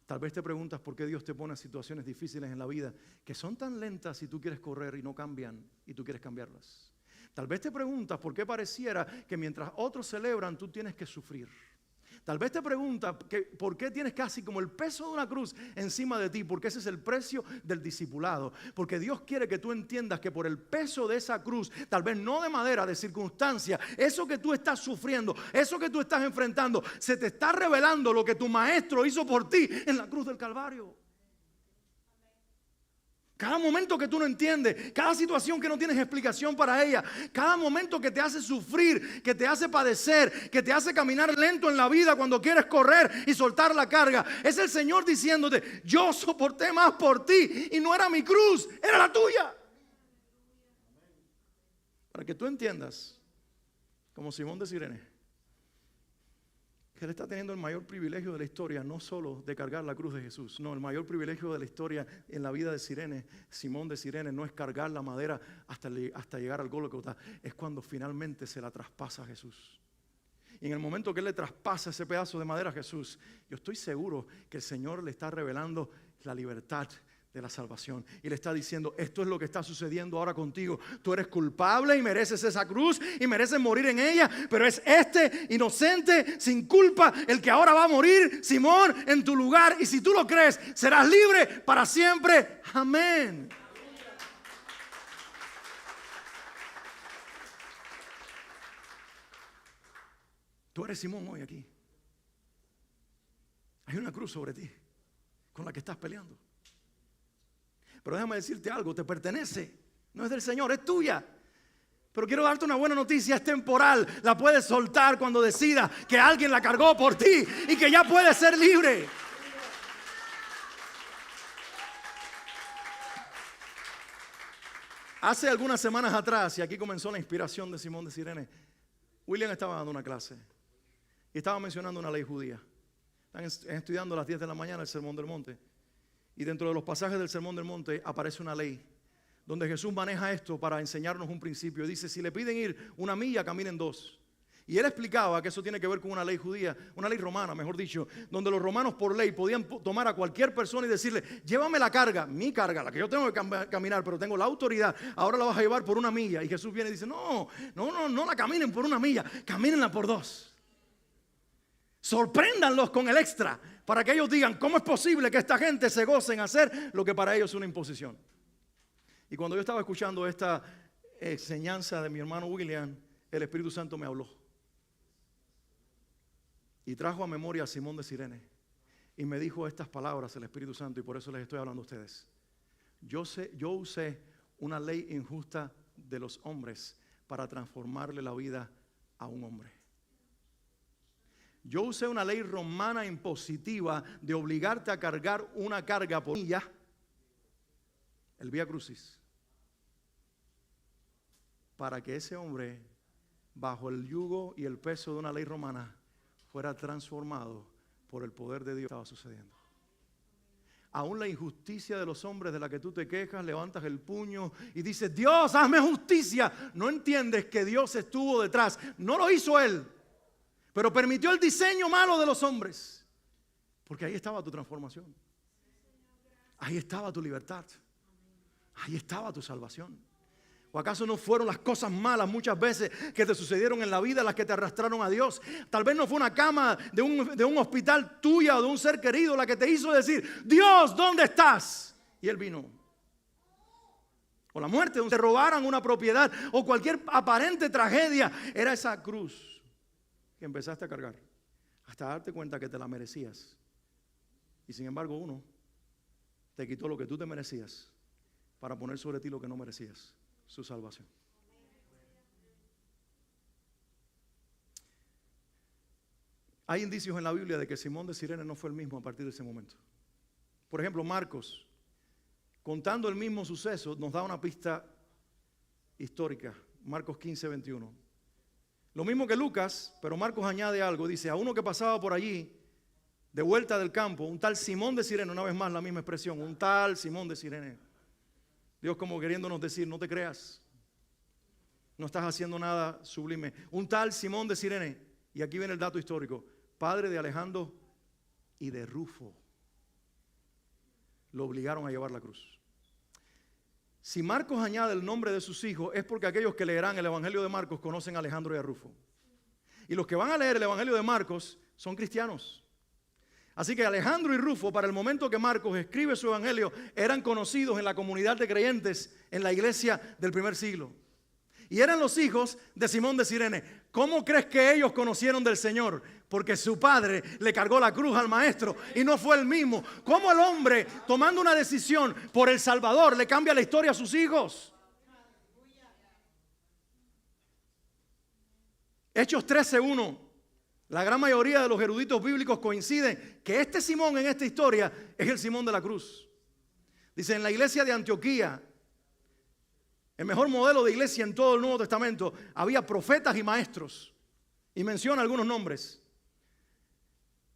Tal vez te preguntas por qué Dios te pone situaciones difíciles en la vida que son tan lentas y tú quieres correr y no cambian y tú quieres cambiarlas. Tal vez te preguntas por qué pareciera que mientras otros celebran tú tienes que sufrir. Tal vez te preguntas por qué tienes casi como el peso de una cruz encima de ti, porque ese es el precio del discipulado. Porque Dios quiere que tú entiendas que por el peso de esa cruz, tal vez no de madera, de circunstancia, eso que tú estás sufriendo, eso que tú estás enfrentando, se te está revelando lo que tu maestro hizo por ti en la cruz del Calvario. Cada momento que tú no entiendes, cada situación que no tienes explicación para ella, cada momento que te hace sufrir, que te hace padecer, que te hace caminar lento en la vida cuando quieres correr y soltar la carga, es el Señor diciéndote, yo soporté más por ti y no era mi cruz, era la tuya. Para que tú entiendas, como Simón de Cirene, que él está teniendo el mayor privilegio de la historia, no solo de cargar la cruz de Jesús, no, el mayor privilegio de la historia en la vida de Cirene, Simón de Cirene, no es cargar la madera hasta llegar al Gólgota, es cuando finalmente se la traspasa a Jesús. Y en el momento que él le traspasa ese pedazo de madera a Jesús, yo estoy seguro que el Señor le está revelando la libertad de la salvación y le está diciendo, esto es lo que está sucediendo ahora contigo, tú eres culpable y mereces esa cruz y mereces morir en ella, pero es este inocente, sin culpa, el que ahora va a morir, Simón, en tu lugar, y si tú lo crees, serás libre para siempre, amén. Tú eres Simón hoy aquí. Hay una cruz sobre ti con la que estás peleando. Pero déjame decirte algo, te pertenece, no es del Señor, es tuya. Pero quiero darte una buena noticia, es temporal, la puedes soltar cuando decidas que alguien la cargó por ti y que ya puedes ser libre. Hace algunas semanas atrás, y aquí comenzó la inspiración de Simón de Cirene, William estaba dando una clase y estaba mencionando una ley judía. Están estudiando a las 10 de la mañana el Sermón del Monte. Y dentro de los pasajes del Sermón del Monte aparece una ley donde Jesús maneja esto para enseñarnos un principio. Dice, si le piden ir 1 milla, caminen 2. Y él explicaba que eso tiene que ver con una ley judía, una ley romana, mejor dicho, donde los romanos por ley podían tomar a cualquier persona y decirle, llévame la carga, mi carga, la que yo tengo que caminar, pero tengo la autoridad, ahora la vas a llevar por 1 milla. Y Jesús viene y dice, no la caminen por 1 milla, camínenla por 2. Sorpréndanlos con el extra para que ellos digan cómo es posible que esta gente se goce en hacer lo que para ellos es una imposición. Y cuando yo estaba escuchando esta enseñanza de mi hermano William, el Espíritu Santo me habló y trajo a memoria a Simón de Cirene y me dijo estas palabras el Espíritu Santo, y por eso les estoy hablando a ustedes. Yo usé una ley injusta de los hombres para transformarle la vida a un hombre. Yo usé una ley romana impositiva de obligarte a cargar una carga por milla, el Vía Crucis, para que ese hombre, bajo el yugo y el peso de una ley romana, fuera transformado por el poder de Dios. Estaba sucediendo. Aún la injusticia de los hombres de la que tú te quejas, levantas el puño y dices, Dios, hazme justicia. No entiendes que Dios estuvo detrás. No lo hizo Él, pero permitió el diseño malo de los hombres. Porque ahí estaba tu transformación. Ahí estaba tu libertad. Ahí estaba tu salvación. ¿O acaso no fueron las cosas malas muchas veces que te sucedieron en la vida las que te arrastraron a Dios? Tal vez no fue una cama de un hospital tuya o de un ser querido la que te hizo decir, Dios, ¿dónde estás? Y Él vino. O la muerte, donde te robaran una propiedad o cualquier aparente tragedia. Era esa cruz que empezaste a cargar hasta darte cuenta que te la merecías. Y sin embargo uno te quitó lo que tú te merecías para poner sobre ti lo que no merecías. Su salvación. Hay indicios en la Biblia de que Simón de Cirene no fue el mismo a partir de ese momento. Por ejemplo, Marcos, contando el mismo suceso, nos da una pista histórica. Marcos 15, 21. Lo mismo que Lucas, pero Marcos añade algo. Dice, a uno que pasaba por allí, de vuelta del campo, un tal Simón de Cirene, una vez más la misma expresión, un tal Simón de Cirene. Dios como queriéndonos decir, no te creas, no estás haciendo nada sublime. Un tal Simón de Cirene, y aquí viene el dato histórico, padre de Alejandro y de Rufo, lo obligaron a llevar la cruz. Si Marcos añade el nombre de sus hijos, es porque aquellos que leerán el Evangelio de Marcos conocen a Alejandro y a Rufo. Y los que van a leer el Evangelio de Marcos son cristianos. Así que Alejandro y Rufo, para el momento que Marcos escribe su evangelio, eran conocidos en la comunidad de creyentes en la iglesia del primer siglo. Y eran los hijos de Simón de Cirene. ¿Cómo crees que ellos conocieron del Señor? Porque su padre le cargó la cruz al maestro y no fue el mismo. ¿Cómo el hombre, tomando una decisión por el Salvador, le cambia la historia a sus hijos? Hechos 13:1. La gran mayoría de los eruditos bíblicos coinciden que este Simón en esta historia es el Simón de la cruz. Dice, en la iglesia de Antioquía, el mejor modelo de iglesia en todo el Nuevo Testamento, había profetas y maestros. Y menciona algunos nombres.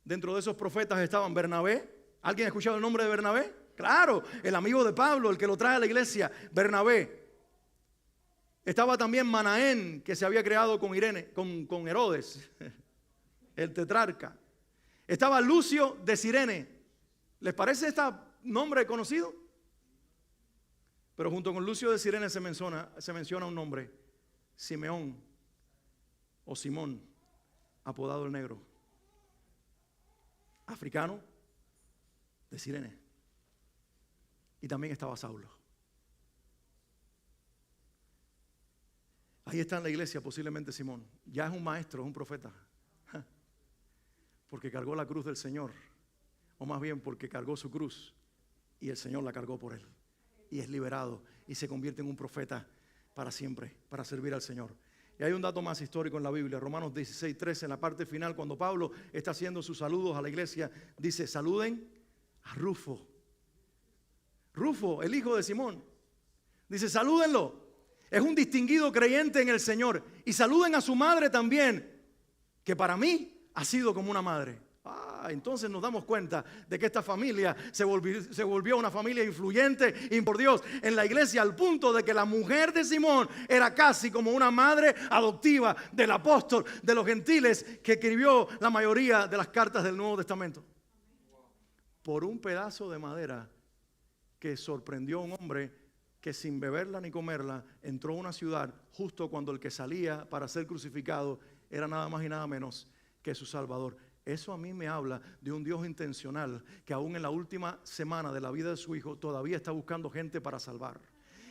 Dentro de esos profetas estaban Bernabé. ¿Alguien ha escuchado el nombre de Bernabé? Claro, el amigo de Pablo, el que lo trae a la iglesia, Bernabé. Estaba también Manaén, que se había creado con Herodes, el tetrarca. Estaba Lucio de Cirene. ¿Les parece este nombre conocido? Pero junto con Lucio de Cirene se menciona un nombre, Simeón o Simón, apodado el Negro, africano de Cirene. Y también estaba Saulo. Ahí está en la iglesia posiblemente Simón. Ya es un maestro, es un profeta. Porque cargó la cruz del Señor, o más bien porque cargó su cruz y el Señor la cargó por él. Y es liberado y se convierte en un profeta para siempre, para servir al Señor. Y hay un dato más histórico en la Biblia, Romanos 16:13, en la parte final, cuando Pablo está haciendo sus saludos a la iglesia, dice, saluden a Rufo. Rufo, el hijo de Simón. Dice, salúdenlo. Es un distinguido creyente en el Señor. Y saluden a su madre también, que para mí ha sido como una madre. Entonces nos damos cuenta de que esta familia se volvió una familia influyente y por Dios en la iglesia, al punto de que la mujer de Simón era casi como una madre adoptiva del apóstol de los gentiles que escribió la mayoría de las cartas del Nuevo Testamento. Por un pedazo de madera que sorprendió a un hombre que sin beberla ni comerla entró a una ciudad justo cuando el que salía para ser crucificado era nada más y nada menos que su Salvador. Eso a mí me habla de un Dios intencional que aún en la última semana de la vida de su hijo todavía está buscando gente para salvar.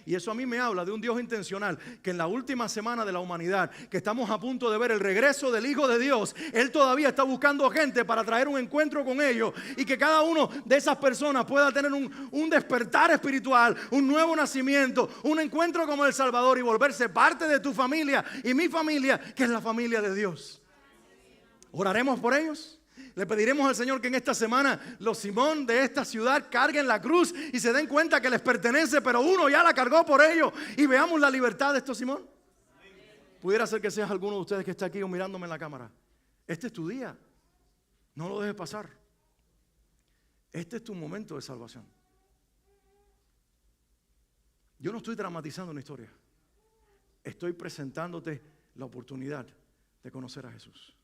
Y eso a mí me habla de un Dios intencional que en la última semana de la humanidad, que estamos a punto de ver el regreso del Hijo de Dios, Él todavía está buscando gente para traer un encuentro con ellos y que cada uno de esas personas pueda tener un despertar espiritual, un nuevo nacimiento, un encuentro como el Salvador y volverse parte de tu familia y mi familia, que es la familia de Dios. ¿Oraremos por ellos? Le pediremos al Señor que en esta semana los Simón de esta ciudad carguen la cruz y se den cuenta que les pertenece, pero uno ya la cargó por ellos, y veamos la libertad de estos Simón. Pudiera ser que seas alguno de ustedes que está aquí o mirándome en la cámara. Este es tu día. No lo dejes pasar. Este es tu momento de salvación. Yo no estoy dramatizando una historia. Estoy presentándote la oportunidad de conocer a Jesús.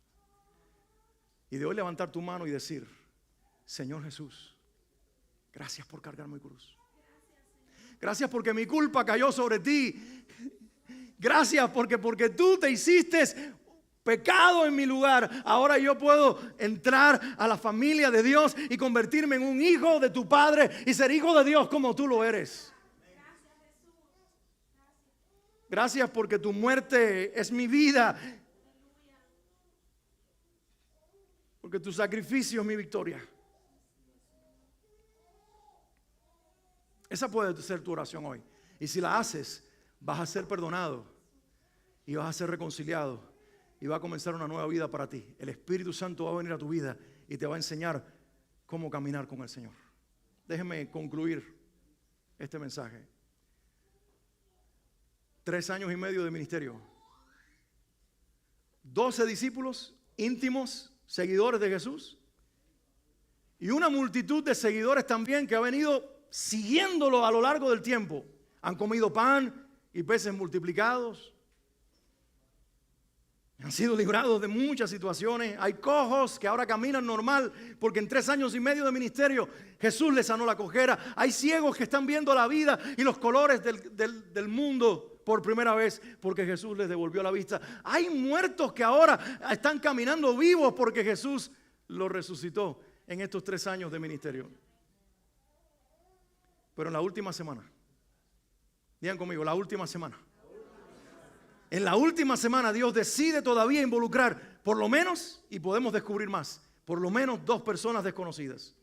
Y de hoy levantar tu mano y decir, Señor Jesús, gracias por cargar mi cruz. Gracias porque mi culpa cayó sobre ti Gracias porque tú te hiciste pecado en mi lugar. Ahora yo puedo entrar a la familia de Dios y convertirme en un hijo de tu Padre y ser hijo de Dios como tú lo eres. Gracias porque tu muerte es mi vida. Porque tu sacrificio es mi victoria. Esa puede ser tu oración hoy. Y si la haces, vas a ser perdonado y vas a ser reconciliado y va a comenzar una nueva vida para ti. El Espíritu Santo va a venir a tu vida y te va a enseñar cómo caminar con el Señor. Déjeme concluir este mensaje. 3 años y medio de ministerio. 12 discípulos íntimos, seguidores de Jesús. Y una multitud de seguidores también que ha venido siguiéndolo a lo largo del tiempo. Han comido pan y peces multiplicados. Han sido librados de muchas situaciones. Hay cojos que ahora caminan normal porque en 3 años y medio de ministerio Jesús les sanó la cojera. Hay ciegos que están viendo la vida y los colores del mundo por primera vez porque Jesús les devolvió la vista. Hay muertos que ahora están caminando vivos porque Jesús los resucitó en estos 3 años de ministerio. Pero en la última semana, digan conmigo, la última semana. En la última semana Dios decide todavía involucrar por lo menos, y podemos descubrir más, por lo menos 2 personas desconocidas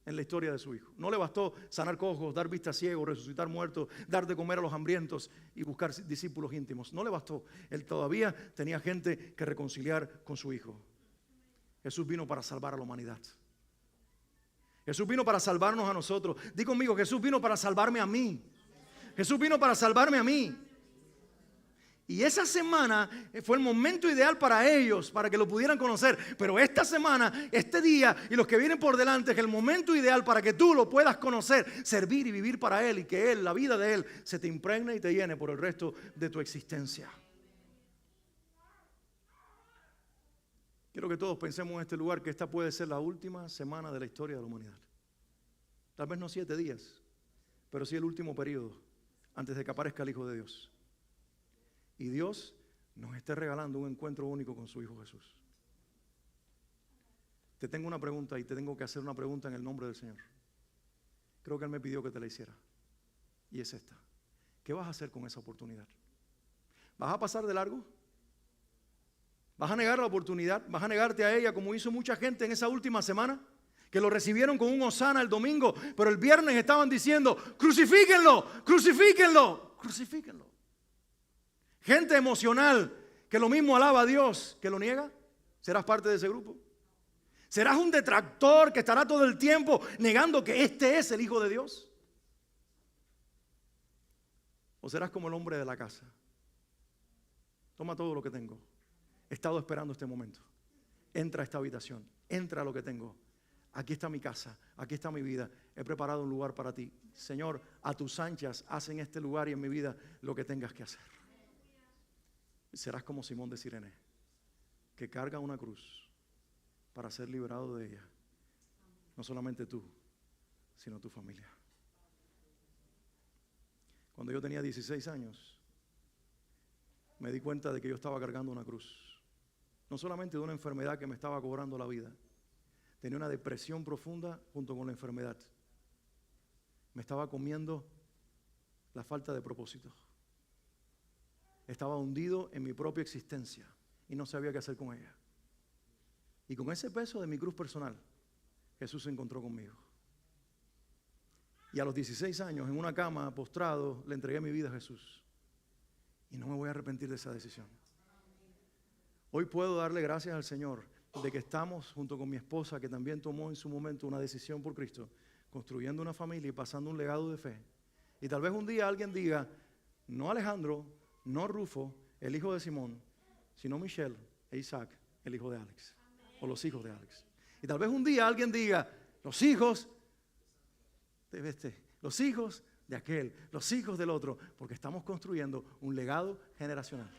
en la historia de su Hijo. No le bastó sanar cojos, dar vista a ciegos, resucitar muertos, dar de comer a los hambrientos y buscar discípulos íntimos. No le bastó. Él todavía tenía gente que reconciliar con su Hijo. Jesús vino para salvar a la humanidad. Jesús vino para salvarnos a nosotros. Di conmigo, Jesús vino para salvarme a mí. Jesús vino para salvarme a mí. Y esa semana fue el momento ideal para ellos, para que lo pudieran conocer. Pero esta semana, este día y los que vienen por delante es el momento ideal para que tú lo puedas conocer, servir y vivir para Él y que Él, la vida de Él, se te impregne y te llene por el resto de tu existencia. Quiero que todos pensemos en este lugar que esta puede ser la última semana de la historia de la humanidad. Tal vez no 7 días, pero sí el último periodo antes de que aparezca el Hijo de Dios. Y Dios nos esté regalando un encuentro único con su Hijo Jesús. Te tengo una pregunta y te tengo que hacer una pregunta en el nombre del Señor. Creo que Él me pidió que te la hiciera. Y es esta. ¿Qué vas a hacer con esa oportunidad? ¿Vas a pasar de largo? ¿Vas a negar la oportunidad? ¿Vas a negarte a ella como hizo mucha gente en esa última semana? Que lo recibieron con un hosana el domingo, pero el viernes estaban diciendo, crucifíquenlo, crucifíquenlo, crucifíquenlo. Gente emocional que lo mismo alaba a Dios que lo niega. ¿Serás parte de ese grupo? ¿Serás un detractor que estará todo el tiempo negando que este es el Hijo de Dios? ¿O serás como el hombre de la casa? Toma todo lo que tengo. He estado esperando este momento. Entra a esta habitación. Entra a lo que tengo. Aquí está mi casa. Aquí está mi vida. He preparado un lugar para ti. Señor, a tus anchas, haz en este lugar y en mi vida lo que tengas que hacer. Serás como Simón de Cirene, que carga una cruz para ser liberado de ella. No solamente tú, sino tu familia. Cuando yo tenía 16 años, me di cuenta de que yo estaba cargando una cruz. No solamente de una enfermedad que me estaba cobrando la vida. Tenía una depresión profunda junto con la enfermedad. Me estaba comiendo la falta de propósito. Estaba hundido en mi propia existencia y no sabía qué hacer con ella. Y con ese peso de mi cruz personal, Jesús se encontró conmigo. Y a los 16 años, en una cama, postrado, le entregué mi vida a Jesús. Y no me voy a arrepentir de esa decisión. Hoy puedo darle gracias al Señor de que estamos junto con mi esposa, que también tomó en su momento una decisión por Cristo, construyendo una familia y pasando un legado de fe. Y tal vez un día alguien diga, no Alejandro, no Rufo, el hijo de Simón, sino Michelle e Isaac, el hijo de Alex, o los hijos de Alex. Y tal vez un día alguien diga, los hijos de este, los hijos de aquel, los hijos del otro, porque estamos construyendo un legado generacional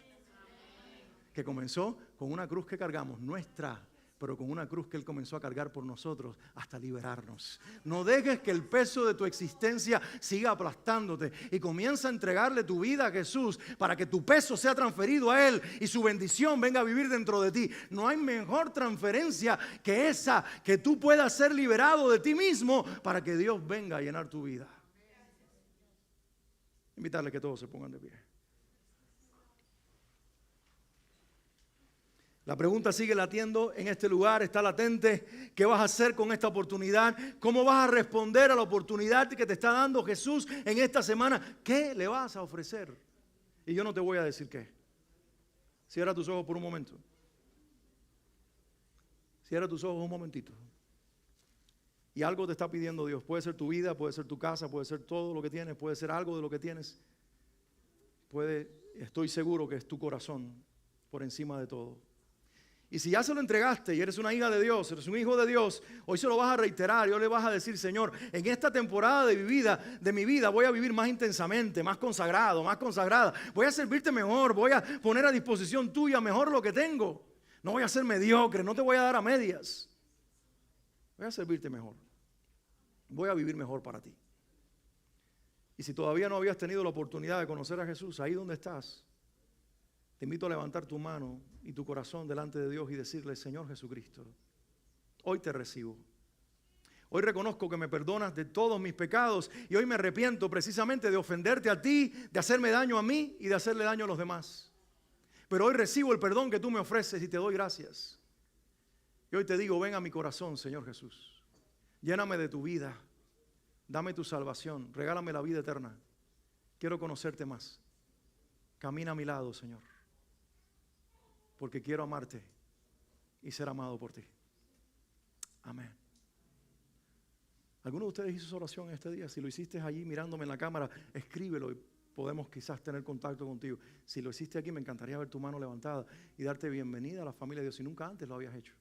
que comenzó con una cruz que cargamos, nuestra, pero con una cruz que Él comenzó a cargar por nosotros hasta liberarnos. No dejes que el peso de tu existencia siga aplastándote y comienza a entregarle tu vida a Jesús para que tu peso sea transferido a Él y su bendición venga a vivir dentro de ti. No hay mejor transferencia que esa, que tú puedas ser liberado de ti mismo para que Dios venga a llenar tu vida. Invitarle que todos se pongan de pie. La pregunta sigue latiendo en este lugar, está latente. ¿Qué vas a hacer con esta oportunidad? ¿Cómo vas a responder a la oportunidad que te está dando Jesús en esta semana? ¿Qué le vas a ofrecer? Y yo no te voy a decir qué. Cierra tus ojos por un momento. Cierra tus ojos un momentito. Y algo te está pidiendo Dios. Puede ser tu vida, puede ser tu casa, puede ser todo lo que tienes, puede ser algo de lo que tienes. Estoy seguro que es tu corazón por encima de todo. Y si ya se lo entregaste y eres una hija de Dios, eres un hijo de Dios, hoy se lo vas a reiterar y hoy le vas a decir: Señor, en esta temporada de mi vida voy a vivir más intensamente, más consagrado, más consagrada. Voy a servirte mejor, voy a poner a disposición tuya mejor lo que tengo. No voy a ser mediocre, no te voy a dar a medias. Voy a servirte mejor. Voy a vivir mejor para ti. Y si todavía no habías tenido la oportunidad de conocer a Jesús, ahí donde estás, te invito a levantar tu mano y tu corazón delante de Dios y decirle: Señor Jesucristo, hoy te recibo. Hoy reconozco que me perdonas de todos mis pecados y hoy me arrepiento precisamente de ofenderte a ti, de hacerme daño a mí y de hacerle daño a los demás. Pero hoy recibo el perdón que tú me ofreces y te doy gracias. Y hoy te digo: ven a mi corazón, Señor Jesús. Lléname de tu vida. Dame tu salvación. Regálame la vida eterna. Quiero conocerte más. Camina a mi lado, Señor. Porque quiero amarte y ser amado por ti. Amén. ¿Alguno de ustedes hizo esa oración este día? Si lo hiciste allí mirándome en la cámara, escríbelo y podemos quizás tener contacto contigo. Si lo hiciste aquí, me encantaría ver tu mano levantada y darte bienvenida a la familia de Dios si nunca antes lo habías hecho.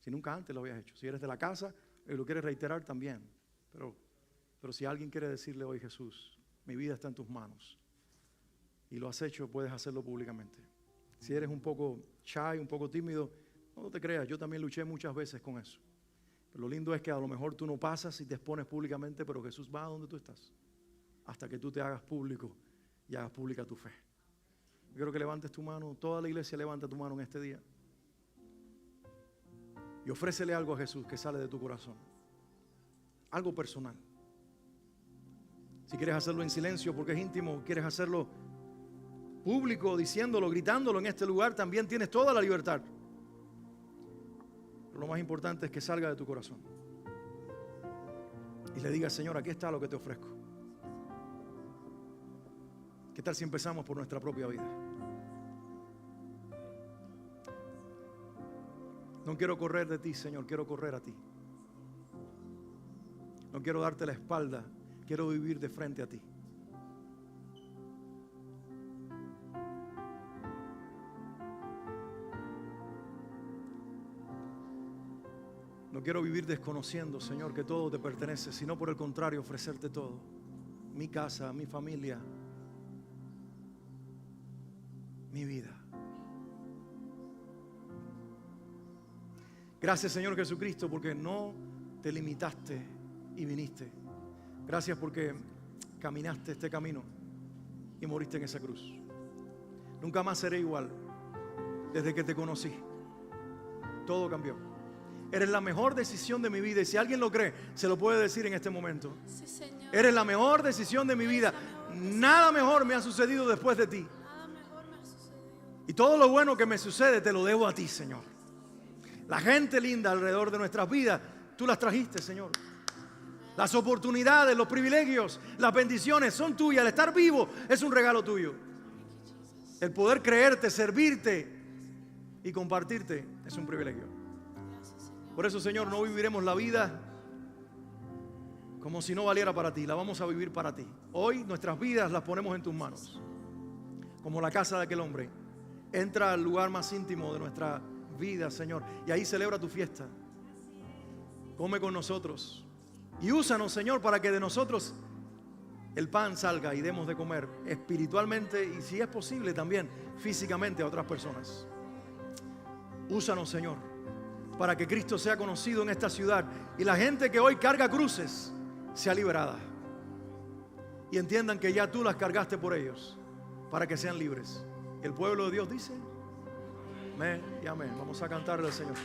Si nunca antes lo habías hecho. Si eres de la casa y lo quieres reiterar también. Pero si alguien quiere decirle hoy: Jesús, mi vida está en tus manos, y lo has hecho, puedes hacerlo públicamente. Si eres un poco shy, un poco tímido, no te creas, yo también luché muchas veces con eso. Pero lo lindo es que a lo mejor tú no pasas y te expones públicamente, pero Jesús va a donde tú estás, hasta que tú te hagas público y hagas pública tu fe. Yo quiero que levantes tu mano, toda la iglesia levanta tu mano en este día. Y ofrécele algo a Jesús que sale de tu corazón. Algo personal. Si quieres hacerlo en silencio porque es íntimo, quieres hacerlo público, diciéndolo, gritándolo en este lugar, también tienes toda la libertad. Pero lo más importante es que salga de tu corazón y le digas: Señor, aquí está lo que te ofrezco. ¿Qué tal si empezamos por nuestra propia vida? No quiero correr de ti, Señor, quiero correr a ti. No quiero darte la espalda, quiero vivir de frente a ti. No quiero vivir desconociendo, Señor, que todo te pertenece, sino por el contrario, ofrecerte todo. Mi casa, mi familia, mi vida. Gracias, Señor Jesucristo, porque no te limitaste y viniste. Gracias porque caminaste este camino y moriste en esa cruz. Nunca más seré igual. Desde que te conocí, todo cambió. Eres la mejor decisión de mi vida. Y si alguien lo cree, se lo puede decir en este momento. Sí, Señor. Eres la mejor decisión de mi vida. Nada mejor me ha sucedido después de ti. Nada mejor me ha sucedido. Y todo lo bueno que me sucede te lo debo a ti, Señor. La gente linda alrededor de nuestras vidas, tú las trajiste, Señor. Las oportunidades, los privilegios, las bendiciones son tuyas. El estar vivo es un regalo tuyo. El poder creerte, servirte y compartirte es un privilegio. Por eso, Señor, no viviremos la vida como si no valiera para ti. La vamos a vivir para ti. Hoy nuestras vidas las ponemos en tus manos. Como la casa de aquel hombre. Entra al lugar más íntimo de nuestra vida, Señor, y ahí celebra tu fiesta. Come con nosotros. Y úsanos, Señor, para que de nosotros el pan salga y demos de comer espiritualmente y, si es posible, también físicamente a otras personas. Úsanos, Señor, para que Cristo sea conocido en esta ciudad y la gente que hoy carga cruces sea liberada y entiendan que ya tú las cargaste por ellos para que sean libres. El pueblo de Dios dice amén y amén. Vamos a cantarle al Señor.